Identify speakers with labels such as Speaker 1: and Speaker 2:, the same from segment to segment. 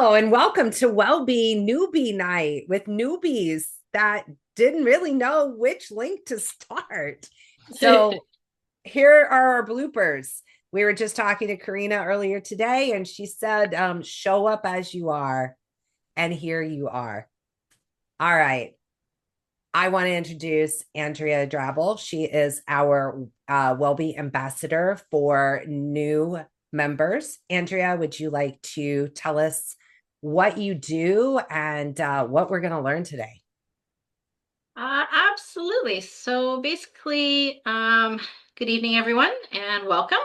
Speaker 1: Hello and welcome to Wellbee Newbee Night with newbies that didn't really know which link to start. So here are our bloopers. We were just talking to Karina earlier today, and she said, show up as you are. And here you are. All right. I want to introduce Andrea Drabble. She is our Wellbee ambassador for new members. Andrea, would you like to tell us what you do and what we're going to learn today?
Speaker 2: Absolutely. So basically, good evening, everyone, and welcome.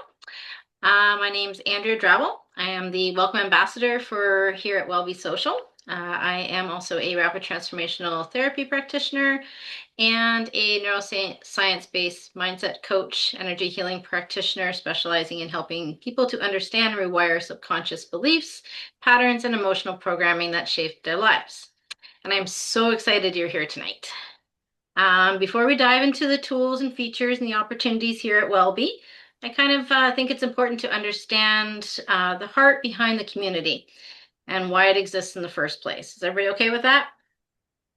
Speaker 2: My name's Andrea Drabble. I am the Welcome Ambassador for here at Wellbee Social. I am also a rapid transformational therapy practitioner and a neuroscience-based mindset coach, energy healing practitioner, specializing in helping people to understand and rewire subconscious beliefs, patterns, and emotional programming that shape their lives. And I'm so excited you're here tonight. Before we dive into the tools and features and the opportunities here at Wellbee, I kind of think it's important to understand the heart behind the community and why it exists in the first place. Is everybody okay with that?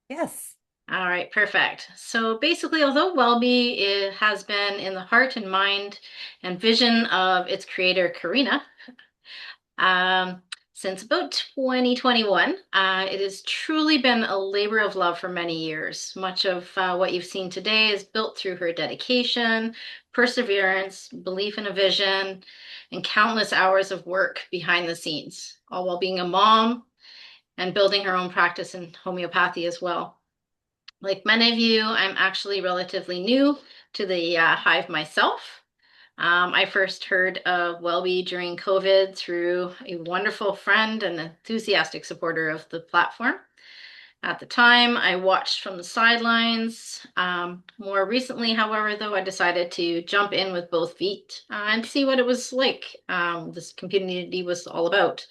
Speaker 1: Yes.
Speaker 2: All right, perfect. So basically, although Wellbee has been in the heart and mind and vision of its creator, Karina, um, since about 2021, it has truly been a labor of love for many years. Much of what you've seen today is built through her dedication, perseverance, belief in a vision, and countless hours of work behind the scenes, all while being a mom and building her own practice in homeopathy as well. Like many of you, I'm actually relatively new to the hive myself. I first heard of Wellbee during COVID through a wonderful friend and enthusiastic supporter of the platform. At the time, I watched from the sidelines. More recently, however, though, I decided to jump in with both feet and see what it was like, this community was all about.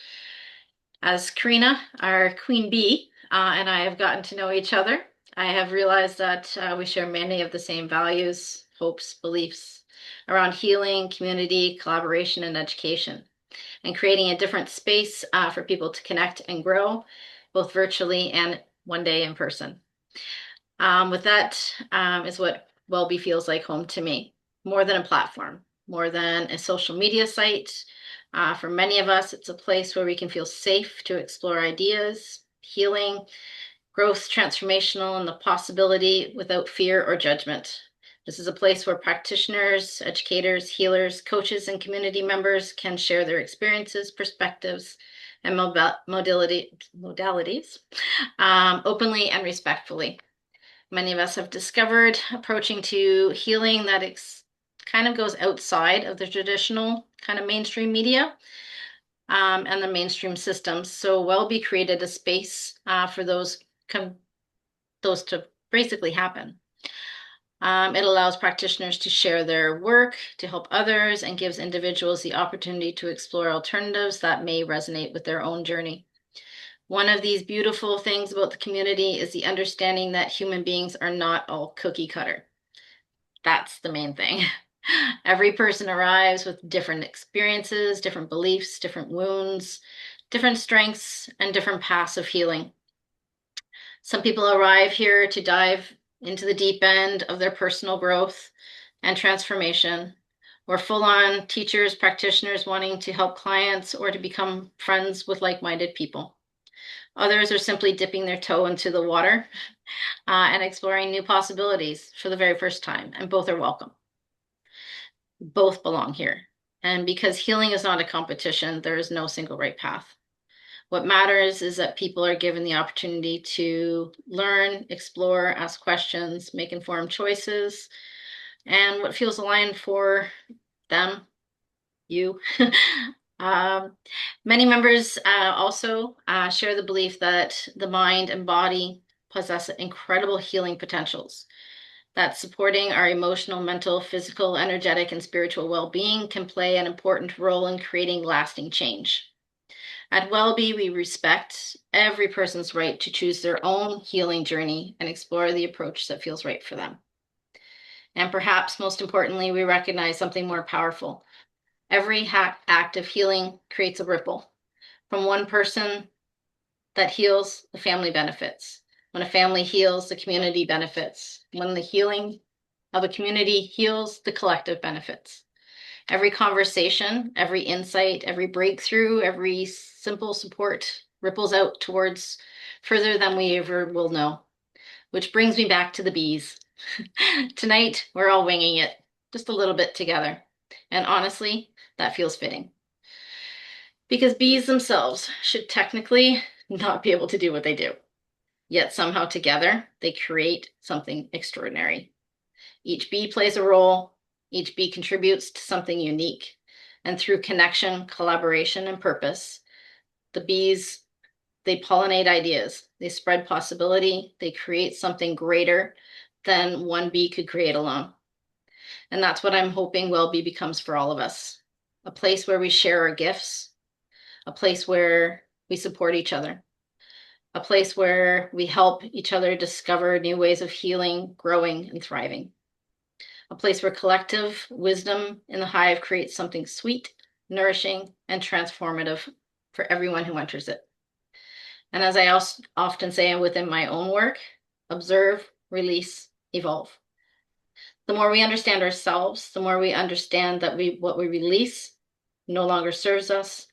Speaker 2: As Karina, our queen bee, and I have gotten to know each other, I have realized that we share many of the same values, hopes, beliefs around healing, community, collaboration, and education, and creating a different space for people to connect and grow, both virtually and one day in person. With that is what Wellbee feels like home to me, more than a platform, more than a social media site. For many of us, it's a place where we can feel safe to explore ideas, healing, growth, transformational, and the possibility without fear or judgment. This is a place where practitioners, educators, healers, coaches, and community members can share their experiences, perspectives, and modalities openly and respectfully. Many of us have discovered approaching to healing that kind of goes outside of the traditional kind of mainstream media and the mainstream systems. So Wellbee created a space for those to basically happen. It allows practitioners to share their work, to help others, and gives individuals the opportunity to explore alternatives that may resonate with their own journey. One of these beautiful things about the community is the understanding that human beings are not all cookie cutter. That's the main thing. Every person arrives with different experiences, different beliefs, different wounds, different strengths, and different paths of healing. Some people arrive here to dive into the deep end of their personal growth and transformation, or full on teachers, practitioners wanting to help clients or to become friends with like minded people. Others are simply dipping their toe into the water and exploring new possibilities for the very first time, and both are welcome. Both belong here. And because healing is not a competition, there is no single right path. What matters is that people are given the opportunity to learn, explore, ask questions, make informed choices, and what feels aligned for them, you. um, Many members also share the belief that the mind and body possess incredible healing potentials, that supporting our emotional, mental, physical, energetic, and spiritual well-being can play an important role in creating lasting change. At Wellbee, we respect every person's right to choose their own healing journey and explore the approach that feels right for them. And perhaps most importantly, we recognize something more powerful. Every act of healing creates a ripple from one person that heals, the family benefits. When a family heals, the community benefits. When the healing of a community heals, the collective benefits. Every conversation, every insight, every breakthrough, every simple support ripples out towards further than we ever will know. Which brings me back to the bees. Tonight, we're all winging it, just a little bit together. And honestly, that feels fitting. Because bees themselves should technically not be able to do what they do. Yet somehow together, they create something extraordinary. Each bee plays a role, each bee contributes to something unique. And through connection, collaboration, and purpose, the bees, they pollinate ideas, they spread possibility, they create something greater than one bee could create alone. And that's what I'm hoping Wellbee becomes for all of us. A place where we share our gifts, a place where we support each other, a place where we help each other discover new ways of healing, growing, and thriving. A place where collective wisdom in the hive creates something sweet, nourishing, and transformative for everyone who enters it. And as I also often say within my own work, observe, release, evolve. The more we understand ourselves, the more we understand that what we release no longer serves us,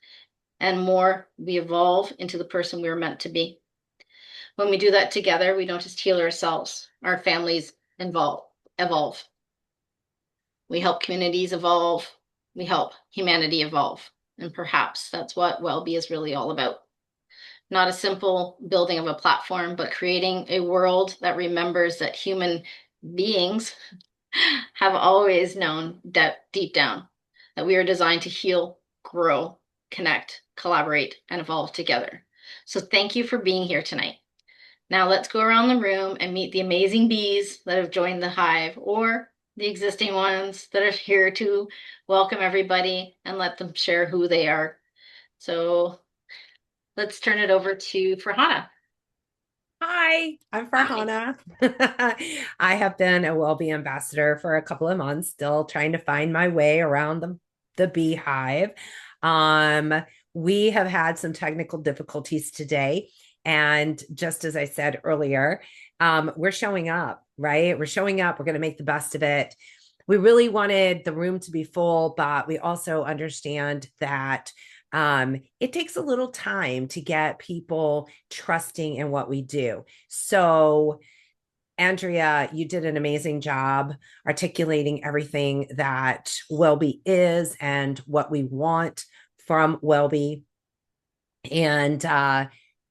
Speaker 2: and more we evolve into the person we were meant to be. When we do that together, we don't just heal ourselves, our families evolve. We help communities evolve, we help humanity evolve. And perhaps that's what Wellbee is really all about. Not a simple building of a platform, but creating a world that remembers that human beings have always known that deep down that we are designed to heal, grow, connect, collaborate, and evolve together. So thank you for being here tonight. Now let's go around the room and meet the amazing bees that have joined the hive, or the existing ones that are here to welcome everybody and let them share who they are. So let's turn it over to Farhana.
Speaker 1: Hi, I'm
Speaker 2: Hi.
Speaker 1: Farhana. I have been a Wellbee ambassador for a couple of months, still trying to find my way around the beehive. Um, we have had some technical difficulties today. And just as I said earlier, we're showing up, right? We're showing up. We're going to make the best of it. We really wanted the room to be full, but we also understand that it takes a little time to get people trusting in what we do. So, Andrea, you did an amazing job articulating everything that Wellbee is and what we want from Wellbee. And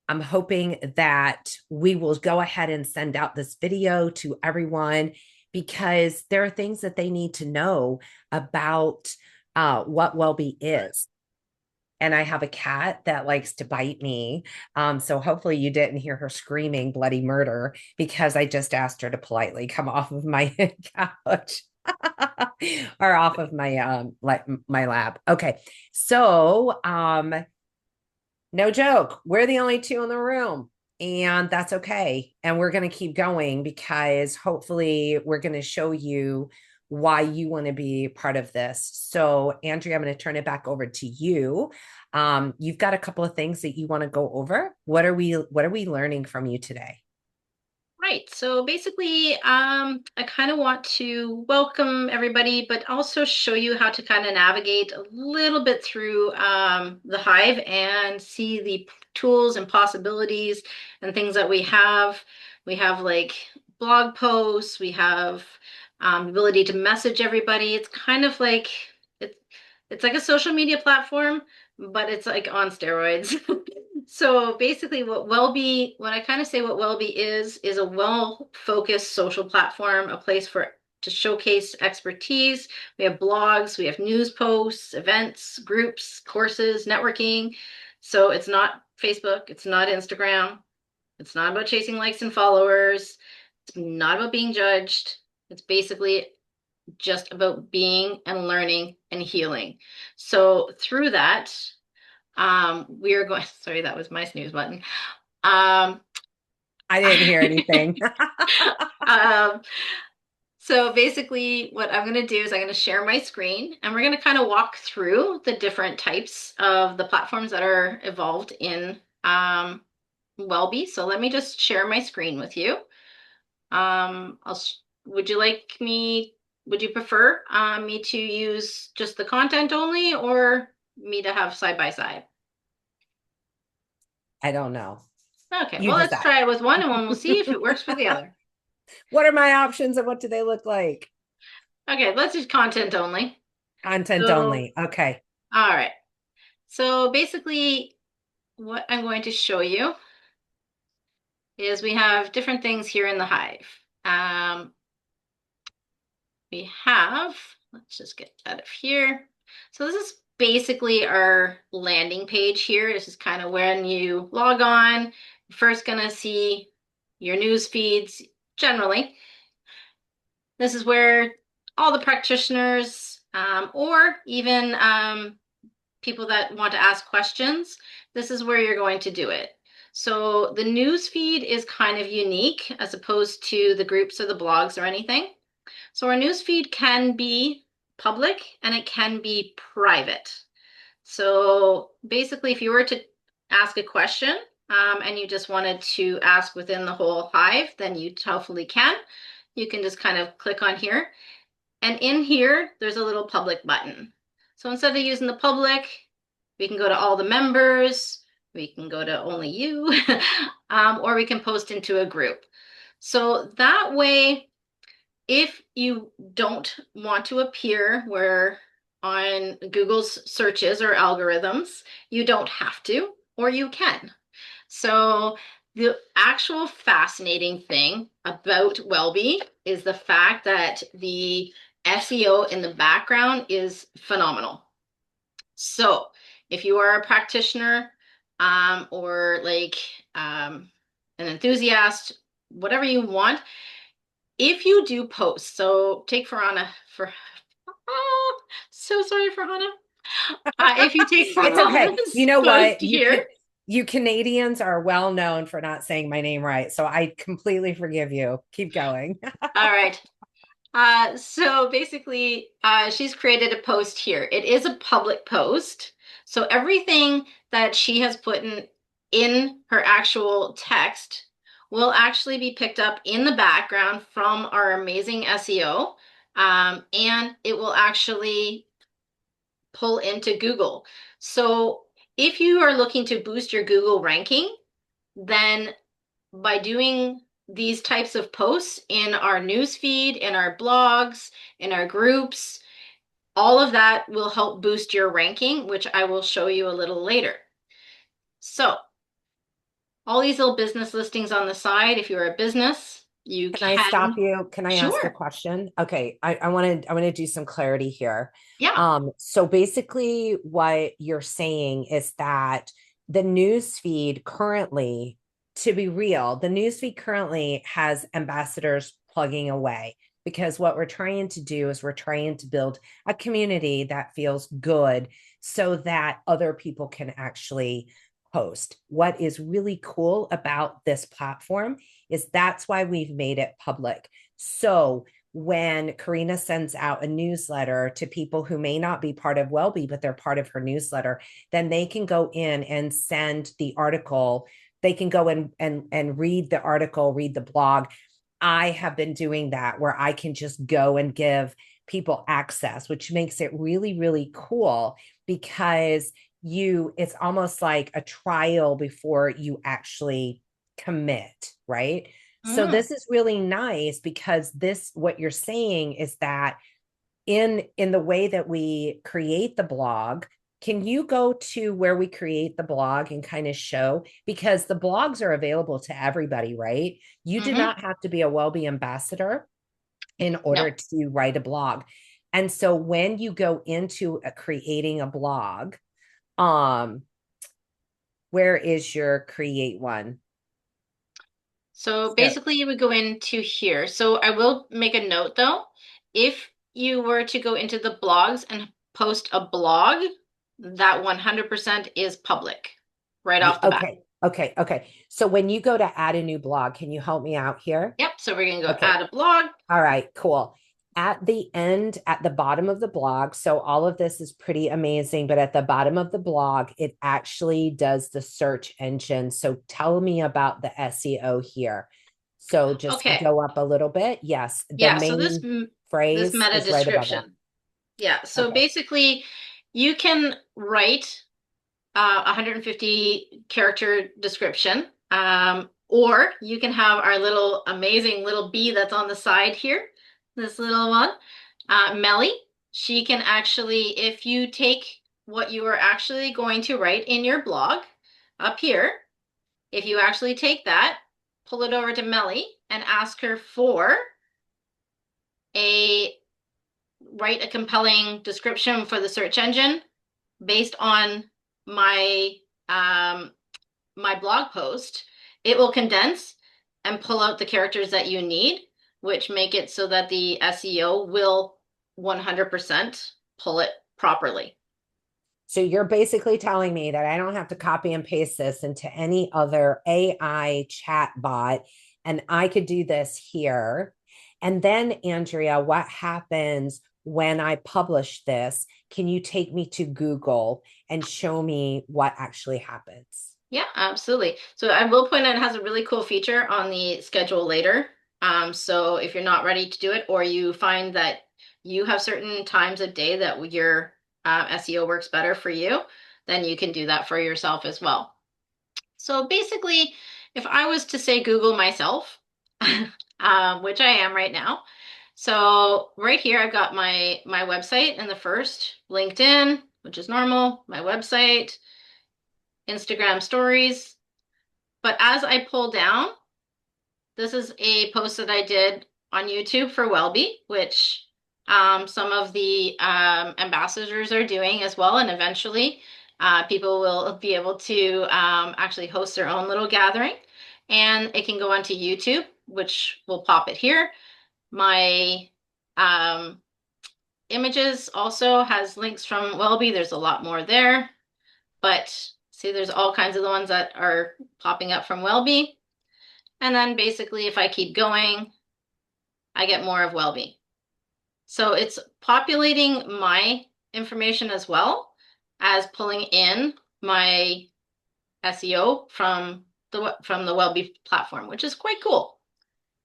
Speaker 1: I'm hoping that we will go ahead and send out this video to everyone because there are things that they need to know about what Wellbee is. And I have a cat that likes to bite me. So hopefully you didn't hear her screaming bloody murder because I just asked her to politely come off of my couch or off of my my lap. Okay. So no joke, we're the only two in the room. And that's okay. And we're going to keep going because hopefully we're going to show you why you want to be part of this. So, Andrea, I'm going to turn it back over to you. You've got a couple of things that you want to go over. What are we learning from you today?
Speaker 2: Right. So basically, I kind of want to welcome everybody, but also show you how to kind of navigate a little bit through the hive and see the tools and possibilities and things that we have. We have like blog posts, we have ability to message everybody. It's kind of like it's it's like a social media platform, but it's like on steroids. So basically what I kind of say what Wellbee is a well-focused social platform, a place for to showcase expertise. We have blogs, we have news posts, events, groups, courses, networking. So it's not Facebook, it's not Instagram, it's not about chasing likes and followers, it's not about being judged. It's basically just about being and learning and healing. So through that, we are going, sorry, that was my snooze button. Um,
Speaker 1: I didn't hear anything.
Speaker 2: um, so basically what I'm going to do is I'm going to share my screen and we're going to kind of walk through the different types of the platforms that are evolved in Wellbee. So let me just share my screen with you. Would you like me, would you prefer me to use just the content only or me to have side by side?
Speaker 1: I don't know.
Speaker 2: Okay,
Speaker 1: You
Speaker 2: well, let's
Speaker 1: decide.
Speaker 2: try it with one and we'll see if it works for the other.
Speaker 1: What are my options and what do they look like?
Speaker 2: Okay, let's do content only.
Speaker 1: Content
Speaker 2: So,
Speaker 1: only. Okay.
Speaker 2: all right. So basically, what I'm going to show you is we have different things here in the hive. Um, we have, let's just get out of here. So this is basically our landing page here. This is kind of when you log on, you're first going to see your news feeds generally. This is where all the practitioners or even people that want to ask questions, this is where you're going to do it. So the news feed is kind of unique as opposed to the groups or the blogs or anything. So our news feed can be public and it can be private. So basically, if you were to ask a question and you just wanted to ask within the whole hive, then you hopefully can. You can just kind of click on here. And in here, there's a little public button. So instead of using the public, we can go to all the members, we can go to only you, or we can post into a group. So that way, if you don't want to appear where on Google's searches or algorithms, you don't have to, or you can. So the actual fascinating thing about Wellbee is the fact that the SEO in the background is phenomenal. So if you are a practitioner or like an enthusiast, whatever you want, if you do post, so take Farhana for, oh, so sorry, Farhana. If you take
Speaker 1: It's okay. You
Speaker 2: Farhana's
Speaker 1: know
Speaker 2: post
Speaker 1: what?
Speaker 2: here,
Speaker 1: You Canadians are well known for not saying my name right. So I completely forgive you. Keep going.
Speaker 2: all right. So basically, she's created a post here. It is a public post. So everything that she has put in her actual text will actually be picked up in the background from our amazing SEO. And it will actually pull into Google. So if you are looking to boost your Google ranking, then by doing these types of posts in our newsfeed, in our blogs, in our groups, all of that will help boost your ranking, which I will show you a little later. So, all these little business listings on the side, if you're a business, you
Speaker 1: Can I stop
Speaker 2: can.
Speaker 1: you? Can I ask a
Speaker 2: Sure.
Speaker 1: question? Okay, I want to do some clarity here.
Speaker 2: Yeah.
Speaker 1: So basically what you're saying is that the news feed currently, to be real, the news feed currently has ambassadors plugging away because what we're trying to do is we're trying to build a community that feels good so that other people can actually post. What is really cool about this platform is that's why we've made it public. So when Karina sends out a newsletter to people who may not be part of Wellbee, but they're part of her newsletter, then they can go in and send the article. They can go in and read the article, read the blog. I have been doing that where I can just go and give people access, which makes it really, really cool because it's almost like a trial before you actually commit, right? So
Speaker 2: Mm.
Speaker 1: this is really nice because what you're saying is that in the way that we create the blog, can you go to where we create the blog and kind of show, because the blogs are available to everybody, right? You do
Speaker 2: Mm-hmm.
Speaker 1: not have to be a Wellbee ambassador in
Speaker 2: No.
Speaker 1: order to write a blog. And so when you go into creating a blog, um where is your create one?
Speaker 2: So
Speaker 1: So,
Speaker 2: basically, you would go into here. So I will make a note though. If you were to go into the blogs and post a blog, that 100% is public right off the bat.
Speaker 1: okay. So when you go to add a new blog, can you help me out here?
Speaker 2: Yep. So we're going to go
Speaker 1: Okay.
Speaker 2: add a blog.
Speaker 1: All right, cool. At the end, at the bottom of the blog, so all of this is pretty amazing, but at the bottom of the blog, it actually does the search engine. So tell me about the SEO here. So just
Speaker 2: Okay.
Speaker 1: go up a little bit. Yes, the
Speaker 2: Yeah, so this
Speaker 1: main
Speaker 2: this
Speaker 1: phrase
Speaker 2: meta
Speaker 1: is right above that.
Speaker 2: description. Yeah, so
Speaker 1: Okay.
Speaker 2: basically you can write 150 character description, or you can have our little amazing little bee that's on the side here, this little one, Melly. She can actually, if you take what you are actually going to write in your blog up here, if you actually take that, pull it over to Melly and ask her for a write a compelling description for the search engine based on my um, my blog post, it will condense and pull out the characters that you need, which make it so that the SEO will 100% pull it properly.
Speaker 1: So you're basically telling me that I don't have to copy and paste this into any other AI chat bot, and I could do this here. And then, Andrea, what happens when I publish this? Can you take me to Google and show me what actually happens?
Speaker 2: Yeah, absolutely. So I will point out it has a really cool feature on the schedule later. So if you're not ready to do it, or you find that you have certain times of day that your SEO works better for you, then you can do that for yourself as well. So basically, if I was to say Google myself, which I am right now, so right here I've got my website in the first, LinkedIn, which is normal, my website, Instagram stories. But as I pull down, this is a post that I did on YouTube for Wellbee, which some of the ambassadors are doing as well. And eventually, people will be able to actually host their own little gathering. And it can go onto YouTube, which will pop it here. My um, images also has links from Wellbee. There's a lot more there. But see, there's all kinds of the ones that are popping up from Wellbee. And then basically, if I keep going, I get more of Wellbee. So it's populating my information as well as pulling in my SEO from the Wellbee platform, which is quite cool.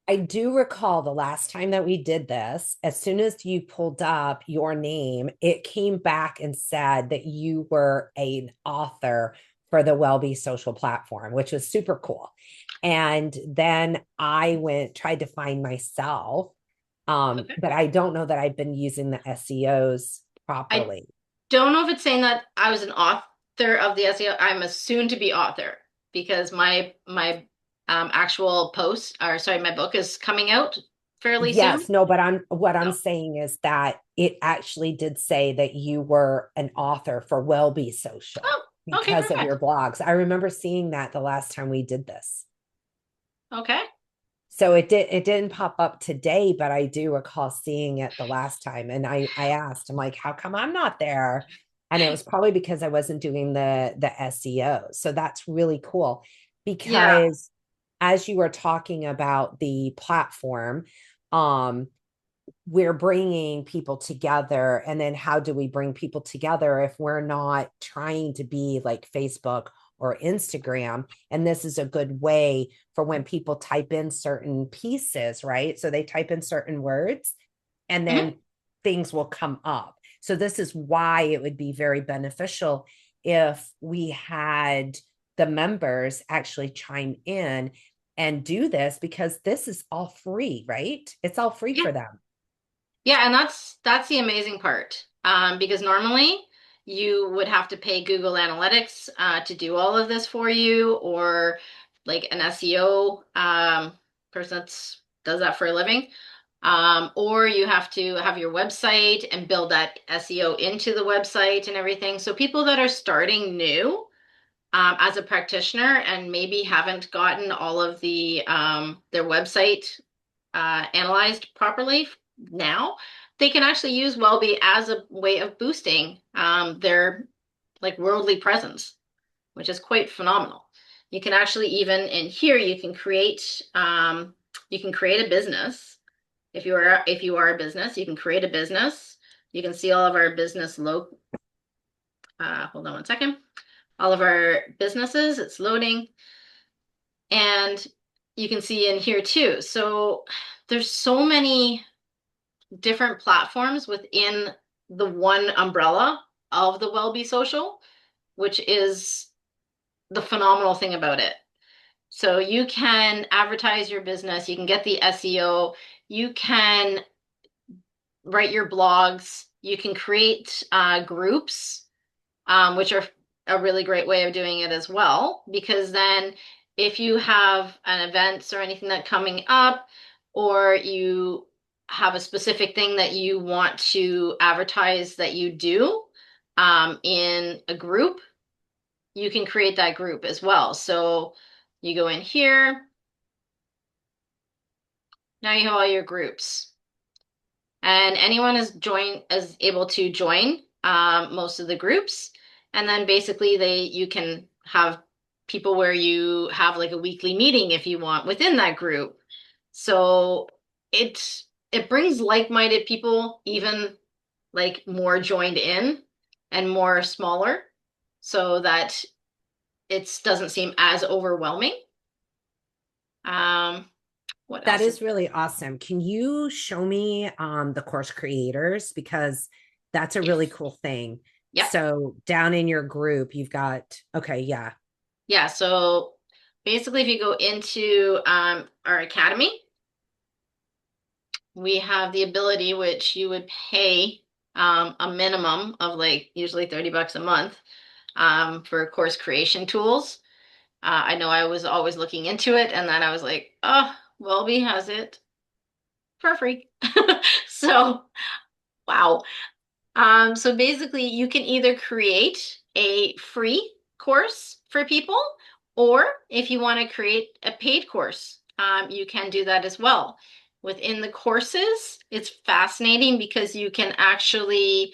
Speaker 1: I do recall the last time that we did this, as soon as you pulled up your name, it came back and said that you were an author for the Wellbee Social platform, which was super cool. And then I tried to find myself,
Speaker 2: Okay.
Speaker 1: but I don't know that I've been using the SEOs
Speaker 2: I
Speaker 1: properly.
Speaker 2: don't know if it's saying that I was an author of the SEO. I'm a soon-to-be author because my actual post, or sorry, my book is coming out fairly soon.
Speaker 1: Yes, no, but what I'm
Speaker 2: So,
Speaker 1: saying is that it actually did say that you were an author for Wellbee Social
Speaker 2: oh, okay,
Speaker 1: because of your
Speaker 2: perfect.
Speaker 1: blogs. I remember seeing that the last time we did this.
Speaker 2: Okay.
Speaker 1: So it didn't pop up today, but I do recall seeing it the last time. And I asked, I'm like, how come I'm not there? And it was probably because I wasn't doing the SEO. So that's really cool
Speaker 2: Yeah.
Speaker 1: because as you were talking about the platform, um, we're bringing people together. And then how do we bring people together if we're not trying to be like Facebook or Instagram? And this is a good way for when people type in certain pieces, right? So they type in certain words and
Speaker 2: Mhm.
Speaker 1: then things will come up. So this is why it would be very beneficial if we had the members actually chime in and do this, because this is all free, right? It's all free
Speaker 2: Yeah.
Speaker 1: for them.
Speaker 2: Yeah, and that's the amazing part. Because normally you would have to pay Google Analytics to do all of this for you, or like an SEO person that does that for a living. Or you have to have your website and build that SEO into the website and everything. So people that are starting new as a practitioner and maybe haven't gotten all of their website analyzed properly now, they can actually use Wellbee as a way of boosting their like worldly presence, which is quite phenomenal. You can actually even in here you can create a business If you are a business, you can create a business. You can see all of our business hold on one second. All of our businesses, it's loading. And you can see in here too. So there's so many different platforms within the one umbrella of the Wellbee Social, which is the phenomenal thing about it. So you can advertise your business, you can get the SEO, you can write your blogs, you can create groups, which are a really great way of doing it as well. Because then, if you have an event or anything that coming up, or you have a specific thing that you want to advertise that you do in a group, you can create that group as well. So you go in here. Now you have all your groups. And anyone is able to join most of the groups. And then basically you can have people where you have like a weekly meeting if you want within that group. So it brings like-minded people even like more joined in and more smaller so that it doesn't seem as overwhelming. Um, what
Speaker 1: That
Speaker 2: else is
Speaker 1: is really awesome. Can you show me the course creators? Because that's a really
Speaker 2: Yes.
Speaker 1: cool thing.
Speaker 2: Yep.
Speaker 1: So down in your group, you've got, okay, yeah.
Speaker 2: Yeah, so basically, if you go into our academy, we have the ability, which you would pay a minimum of like usually $30 a month for course creation tools. I know I was always looking into it, and then I was like, oh, Wellbee has it for free. So, wow. So basically, you can either create a free course for people, or if you want to create a paid course, you can do that as well. Within the courses, it's fascinating because you can actually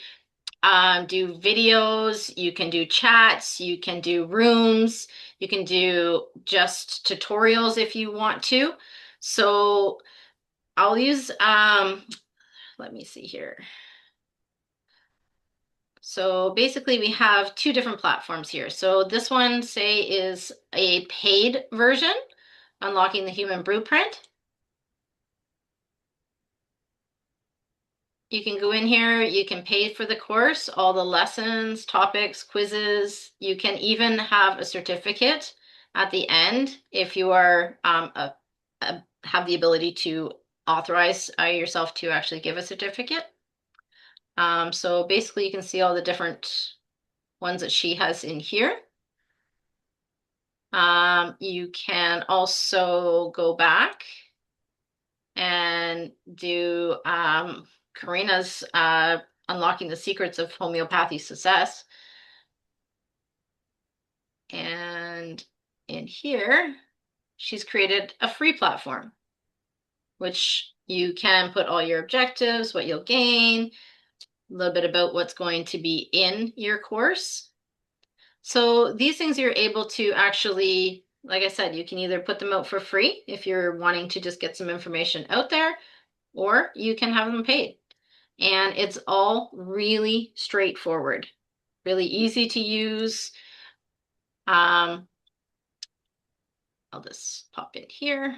Speaker 2: do videos, you can do chats, you can do rooms, you can do just tutorials if you want to. So I'll use, let me see here. So basically we have two different platforms here. So this one, say, is a paid version, Unlocking the Human Blueprint. You can go in here, you can pay for the course, all the lessons, topics, quizzes. You can even have a certificate at the end if you are have the ability to authorize yourself to actually give a certificate. So basically you can see all the different ones that she has in here. You can also go back and do Karina's Unlocking the Secrets of Homeopathy Success. And in here, she's created a free platform, which you can put all your objectives, what you'll gain, a little bit about what's going to be in your course. So these things you're able to actually, like I said, you can either put them out for free if you're wanting to just get some information out there, or you can have them paid. And it's all really straightforward, really easy to use. I'll just pop in here.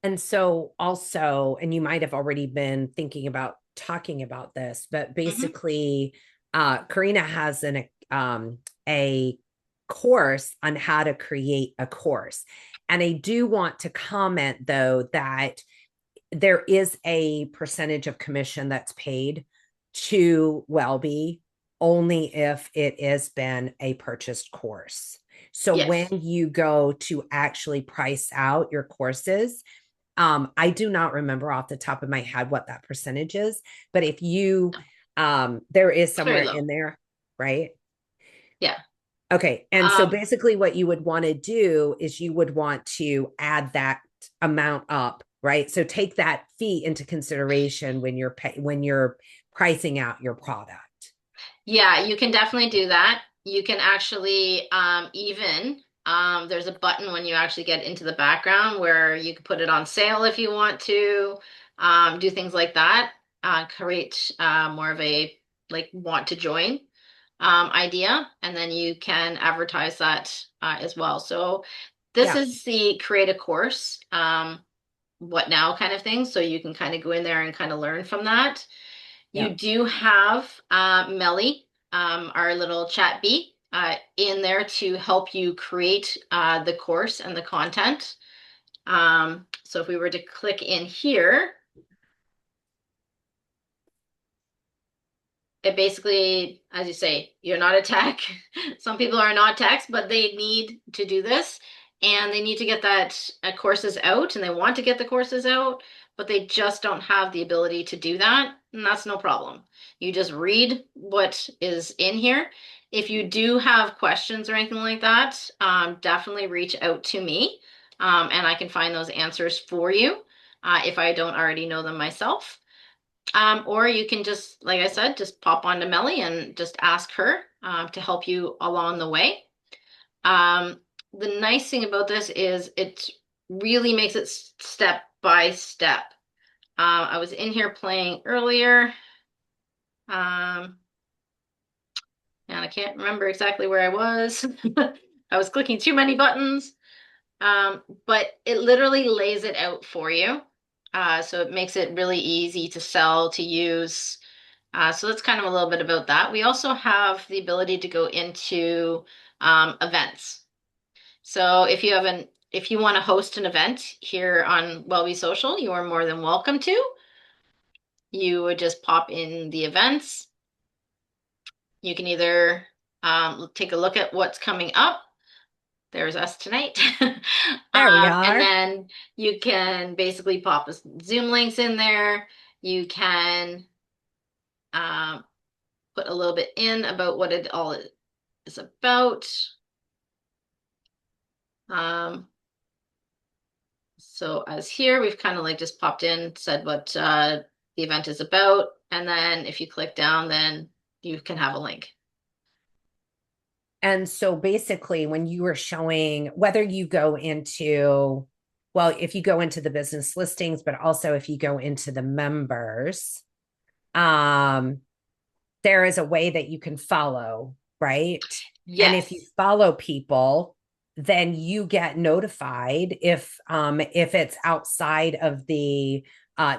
Speaker 1: And so also, and you might have already been thinking about talking about this, but
Speaker 2: Mhm.
Speaker 1: basically, Karina has a course on how to create a course. And I do want to comment though that there is a percentage of commission that's paid to Wellbee only if it has been a purchased course. So when
Speaker 2: Yes.
Speaker 1: you go to actually price out your courses, I do not remember off the top of my head what that percentage is, but if you,
Speaker 2: No,
Speaker 1: there is
Speaker 2: it's very
Speaker 1: somewhere
Speaker 2: low.
Speaker 1: in there, right?
Speaker 2: Yeah.
Speaker 1: Okay. And so
Speaker 2: Um,
Speaker 1: basically, what you would want to do is you would want to add that amount up, right? So take that fee into consideration when you're pricing out your product.
Speaker 2: yeah, you can definitely do that. You can actually even There's a button when you actually get into the background where you can put it on sale if you want to, do things like that, create more of a like want to join idea, and then you can advertise that as well. So this
Speaker 1: Yeah.
Speaker 2: is the create a course, what now kind of thing. So you can kind of go in there and kind of learn from that. You
Speaker 1: Yeah.
Speaker 2: do have Melly, our little chat bee, in there to help you create the course and the content. So if we were to click in here, it basically, as you say, you're not a tech. Some people are not techs, but they need to do this and they need to get that courses out and they want to get the courses out, but they just don't have the ability to do that. And that's no problem. You just read what is in here. If you do have questions or anything like that, definitely reach out to me, and I can find those answers for you if I don't already know them myself. Or you can just, like I said, just pop onto Melly and just ask her to help you along the way. Um, the nice thing about this is it really makes it step by step. I was in here playing earlier, and I can't remember exactly where I was. I was clicking too many buttons, but it literally lays it out for you. So it makes it really easy to sell, to use. So that's kind of a little bit about that. We also have the ability to go into events. So if you want to host an event here on Wellbee Social, you are more than welcome to. You would just pop in the events. You can either take a look at what's coming up. There's us tonight.
Speaker 1: There we
Speaker 2: And
Speaker 1: are.
Speaker 2: then you can basically pop Zoom links in there. You can um, put a little bit in about what it all is about. Um, so as here, we've kind of like just popped in, said what the event is about, and then if you click down, then you can have a link.
Speaker 1: And so basically, when you were showing whether you go into, well, if you go into the business listings, but also if you go into the members, um, there is a way that you can follow, right? And if you
Speaker 2: Yes.
Speaker 1: follow people, then you get notified if it's outside of the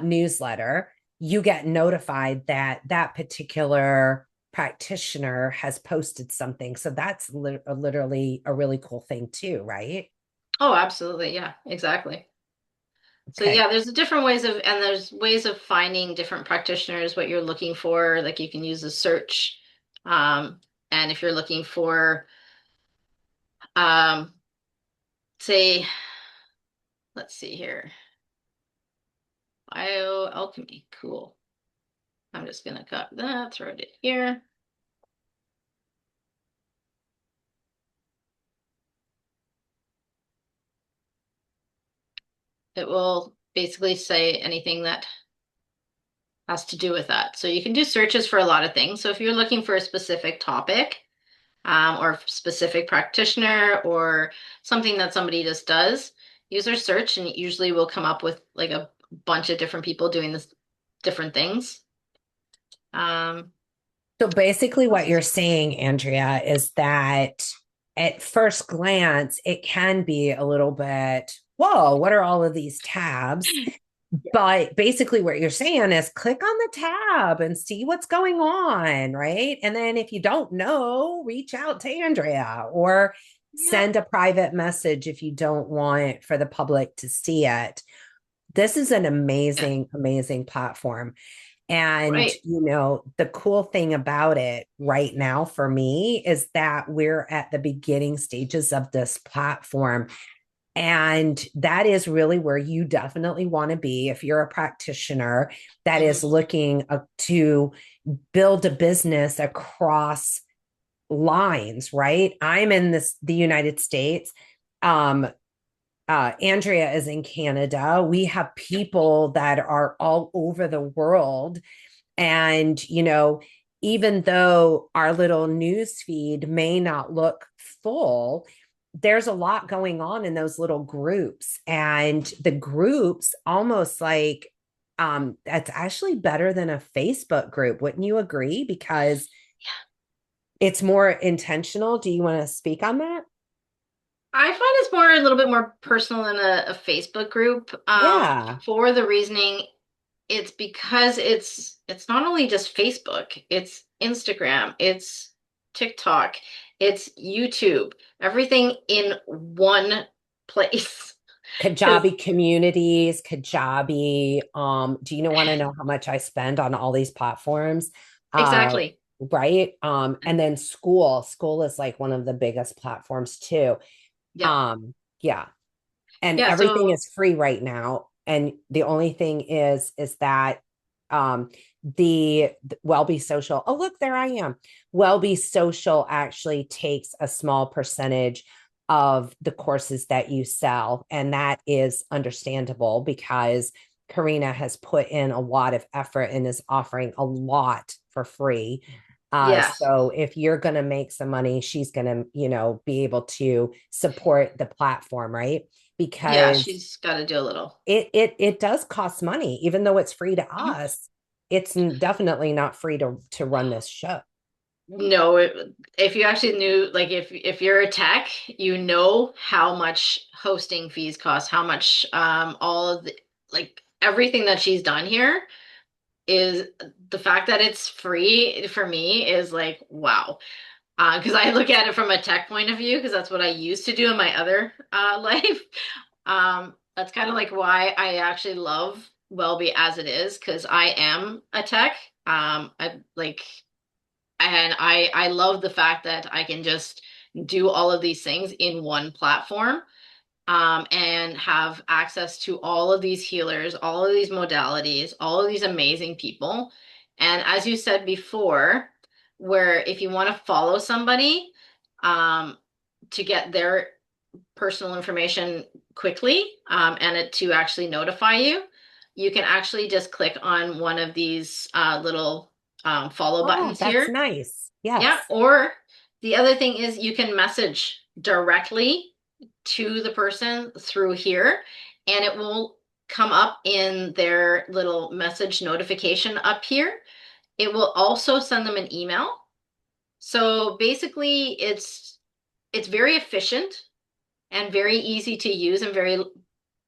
Speaker 1: newsletter, you get notified that that particular practitioner has posted something. So that's literally a really cool thing too, right?
Speaker 2: Oh, absolutely. Yeah, exactly. So
Speaker 1: Okay.
Speaker 2: yeah, there's different ways of, and there's ways of finding different practitioners, what you're looking for. Like you can use a search. Um, and if you're looking for, um, say, let's see here, bioalchemy, cool. I'm just gonna cut that, throw it here. It will basically say anything that has to do with that. So you can do searches for a lot of things. So if you're looking for a specific topic, or specific practitioner or something that somebody just does, use their search and it usually will come up with like a bunch of different people doing this different things. Um,
Speaker 1: So basically, what you're saying, Andrea, is that at first glance, it can be a little bit, whoa, what are all of these tabs? But basically, what you're saying is click on the tab and see what's going on, right? And then if you don't know, reach out to Andrea or
Speaker 2: yep.
Speaker 1: send a private message if you don't want for the public to see it. This is an
Speaker 2: Yeah.
Speaker 1: amazing, amazing platform. And,
Speaker 2: Right.
Speaker 1: the cool thing about it right now for me is that we're at the beginning stages of this platform. And that is really where you definitely want to be if you're a practitioner that is
Speaker 2: Mhm.
Speaker 1: looking to build a business across lines, right? I'm in the United States. Um, Andrea is in Canada. We have people that are all over the world. And, even though our little news feed may not look full, there's a lot going on in those little groups, and the groups almost like that's actually better than a Facebook group. Wouldn't you agree? Because it's more intentional. Do you want to speak on that?
Speaker 2: I find it's more a little bit more personal than a Facebook group.
Speaker 1: Yeah.
Speaker 2: For the reasoning, it's because it's not only just Facebook, it's Instagram, it's TikTok, it's YouTube, everything in one place. Because
Speaker 1: Kajabi communities, Kajabi. Do you want to know how much I spend on all these platforms? Uh,
Speaker 2: exactly.
Speaker 1: right. And then school is like one of the biggest platforms too.
Speaker 2: Yeah.
Speaker 1: Yeah. And
Speaker 2: Yeah,
Speaker 1: everything
Speaker 2: so
Speaker 1: is free right now. And the only thing is that um the Wellbee Social, oh look, there I am. Wellbee Social actually takes a small percentage of the courses that you sell. And that is understandable because Karina has put in a lot of effort and is offering a lot for free.
Speaker 2: yeah.
Speaker 1: So if you're going to make some money, she's going to, be able to support the platform, right?
Speaker 2: Yeah,
Speaker 1: Because
Speaker 2: she's got to do a little.
Speaker 1: it does cost money, even though it's free to
Speaker 2: Mhm.
Speaker 1: us. It's definitely not free to run this show.
Speaker 2: No, if you actually knew, like if you're a tech, you know how much hosting fees cost, how much all of the like everything that she's done here is the fact that it's free for me is like wow. Because I look at it from a tech point of view, because that's what I used to do in my other life. That's kind of like why I actually love Wellbe as it is, because I am a tech. I like and I love the fact that I can just do all of these things in one platform, and have access to all of these healers, all of these modalities, all of these amazing people. And as you said before, where if you want to follow somebody, um, to get their personal information quickly, and it to actually notify you, you can actually just click on one of these little follow
Speaker 1: Oh,
Speaker 2: buttons
Speaker 1: that's
Speaker 2: here.
Speaker 1: nice.
Speaker 2: Yeah,
Speaker 1: Yes.
Speaker 2: or the other thing is you can message directly to the person through here, and it will come up in their little message notification up here. It will also send them an email. So basically, it's very efficient and very easy to use and very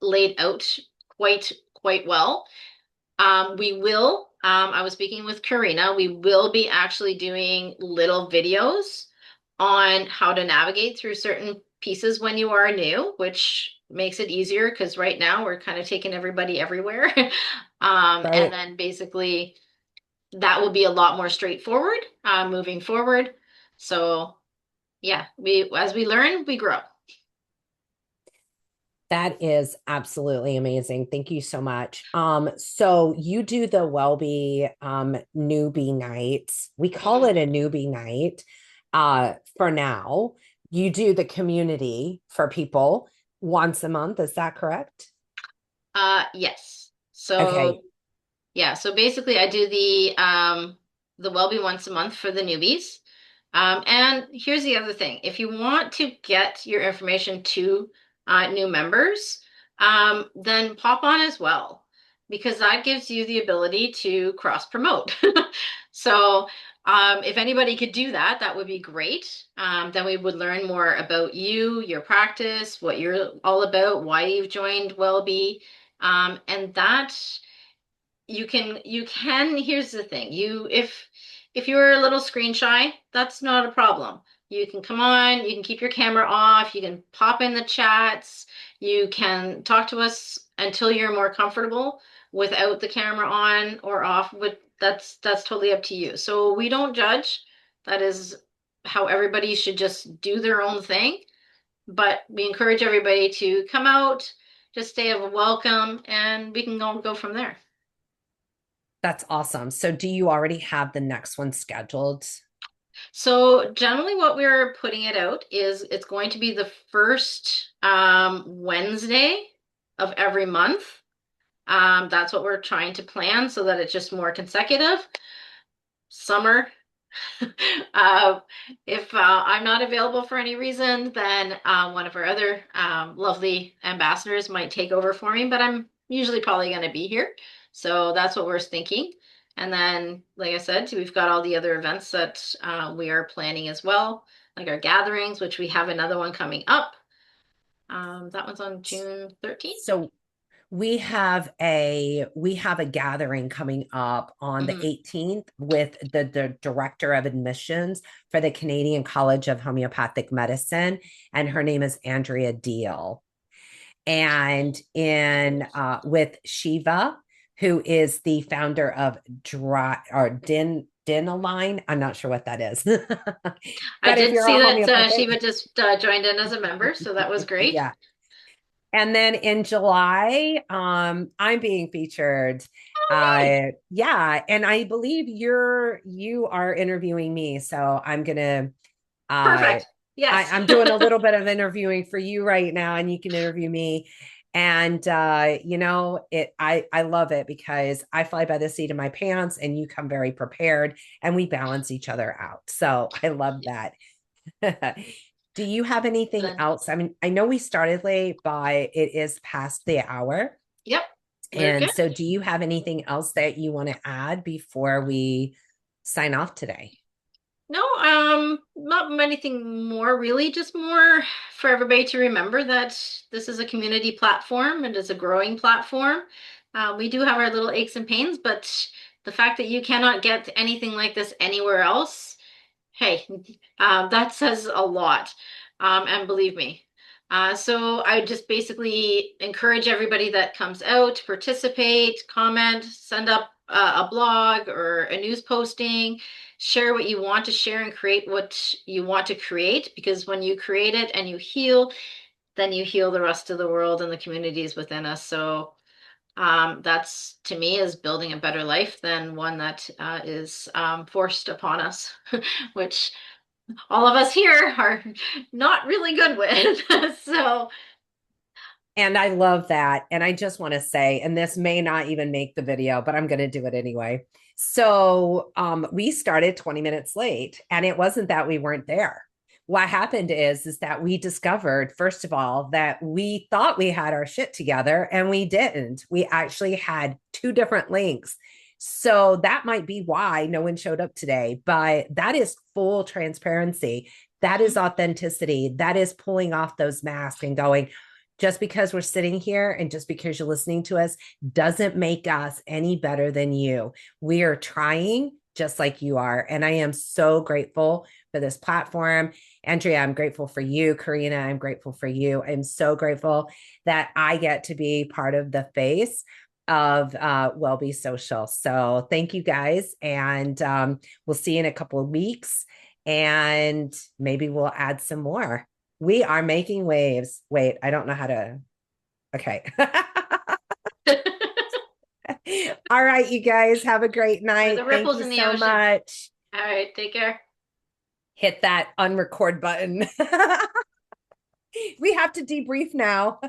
Speaker 2: laid out quite well. I was speaking with Karina, we will be actually doing little videos on how to navigate through certain pieces when you are new, which makes it easier because right now we're kind of taking everybody everywhere. And
Speaker 1: Right.
Speaker 2: then basically that will be a lot more straightforward moving forward. So yeah, we as we learn, we grow.
Speaker 1: That is absolutely amazing. Thank you so much. So you do the Wellbe newbie nights. We call
Speaker 2: Mhm.
Speaker 1: it a newbie night for now. You do the community for people once a month. Is that correct?
Speaker 2: Yes. So
Speaker 1: Okay.
Speaker 2: yeah, so basically I do the Wellbe once a month for the newbies. And here's the other thing. If you want to get your information to new members, then pop on as well, because that gives you the ability to cross promote. So if anybody could do that, that would be great. Then we would learn more about you, your practice, what you're all about, why you've joined Wellbe. And that you can here's the thing. If you're a little screen shy, that's not a problem. You can come on, you can keep your camera off, you can pop in the chats, you can talk to us until you're more comfortable without the camera on or off, but that's totally up to you. So we don't judge. That is how everybody should just do their own thing, but we encourage everybody to come out, just stay of a welcome, and we can go from there.
Speaker 1: That's awesome. So do you already have the next one scheduled?
Speaker 2: So generally what we're putting it out is it's going to be the first Wednesday of every month. That's what we're trying to plan so that it's just more consecutive. Summer Uh, if I'm not available for any reason, then one of our other lovely ambassadors might take over for me, but I'm usually probably going to be here. So that's what we're thinking. And then, like I said, we've got all the other events that we are planning as well, like our gatherings, which we have another one coming up. That one's on June 13th.
Speaker 1: So we have a gathering coming up on the
Speaker 2: Hmm.
Speaker 1: 18th with the director of admissions for the Canadian College of Homeopathic Medicine, and her name is Andrea Deal. And in with Shiva, who is the founder of Dinaline. I'm not sure what that is.
Speaker 2: I
Speaker 1: But if
Speaker 2: did
Speaker 1: you're
Speaker 2: see
Speaker 1: a
Speaker 2: that
Speaker 1: homeopathic,
Speaker 2: Shiva just joined in as a member, so that was great.
Speaker 1: yeah. And then in July, I'm being featured.
Speaker 2: Yay.
Speaker 1: Yeah, and I believe you are interviewing me, so I'm gonna uh
Speaker 2: Perfect. Yes.
Speaker 1: I'm doing a little bit of interviewing for you right now, and you can interview me. And I love it because I fly by the seat of my pants and you come very prepared and we balance each other out. So I love that. Do you have anything else? I mean, I know we started late, but it is past the hour.
Speaker 2: Yep, we're
Speaker 1: And
Speaker 2: good.
Speaker 1: so do you have anything else that you want to add before we sign off today?
Speaker 2: No, not anything more really, just more for everybody to remember that this is a community platform. It is a growing platform. We do have our little aches and pains, but the fact that you cannot get anything like this anywhere else, hey, that says a lot. And believe me. So I just basically encourage everybody that comes out to participate, comment, send up a blog or a news posting, share what you want to share and create what you want to create. Because when you create it and you heal, then you heal the rest of the world and the communities within us. So that's to me is building a better life than one that is forced upon us, which all of us here are not really good with. So,
Speaker 1: And I love that. And I just want to say, and this may not even make the video, but I'm going to do it anyway. So we started 20 minutes late, and it wasn't that we weren't there. What happened is that we discovered, first of all, that we thought we had our shit together and we didn't. We actually had two different links. So that might be why no one showed up today, but that is full transparency. That is authenticity. That is pulling off those masks and going, just because we're sitting here and just because you're listening to us doesn't make us any better than you. We are trying just like you are. And I am so grateful for this platform. Andrea, I'm grateful for you. Karina, I'm grateful for you. I'm so grateful that I get to be part of the face of Wellbee Social. So thank you guys. And we'll see you in a couple of weeks. And maybe we'll add some more. We are making waves. Wait, I don't know how to. Okay. All right, you guys have a great
Speaker 2: we're
Speaker 1: night.
Speaker 2: the
Speaker 1: Thank
Speaker 2: ripples
Speaker 1: you
Speaker 2: in the
Speaker 1: so
Speaker 2: ocean.
Speaker 1: much.
Speaker 2: All right, take care.
Speaker 1: Hit that unrecord button. We have to debrief now.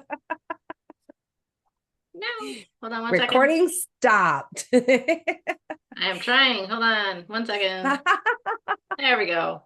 Speaker 2: No, hold on 1 second.
Speaker 1: Recording stopped.
Speaker 2: I am trying. Hold on 1 second. There we go.